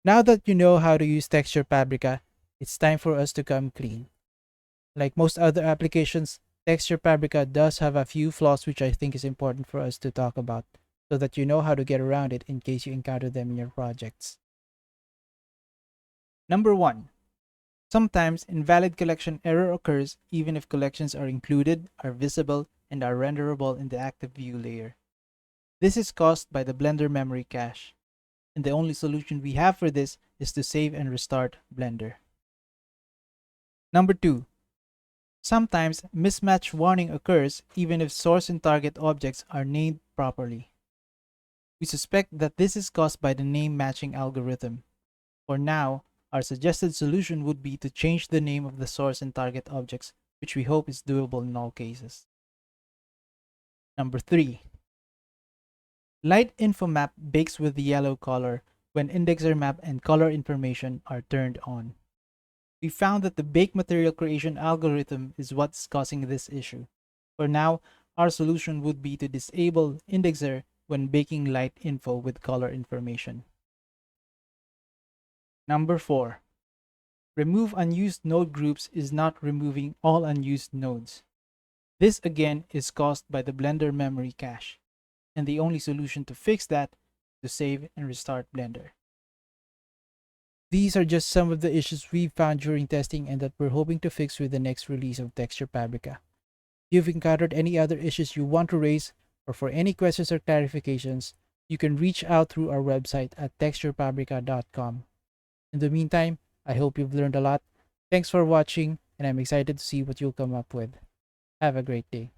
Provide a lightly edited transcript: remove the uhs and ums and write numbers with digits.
Now that you know how to use Texture Pabrika, it's time for us to come clean. Like most other applications, Texture Pabrika does have a few flaws which I think is important for us to talk about so that you know how to get around it in case you encounter them in your projects. Number 1. Sometimes invalid collection error occurs even if collections are included, are visible, and are renderable in the active view layer. This is caused by the Blender memory cache, and the only solution we have for this is to save and restart Blender. Number 2. Sometimes mismatch warning occurs even if source and target objects are named properly. We suspect that this is caused by the name matching algorithm. For now, our suggested solution would be to change the name of the source and target objects, which we hope is doable in all cases. Number 3. Light info map bakes with the yellow color when indexer map and color information are turned on. We found that the bake material creation algorithm is what's causing this issue. For now, our solution would be to disable indexer when baking light info with color information. Number 4. Remove unused node groups is not removing all unused nodes. This again is caused by the Blender memory cache, and the only solution to fix that is to save and restart Blender. These are just some of the issues we found during testing and that we're hoping to fix with the next release of Texture Pabrika. If you've encountered any other issues you want to raise, or for any questions or clarifications, you can reach out through our website at texturepabrika.com. In the meantime, I hope you've learned a lot. Thanks for watching, and I'm excited to see what you'll come up with. Have a great day.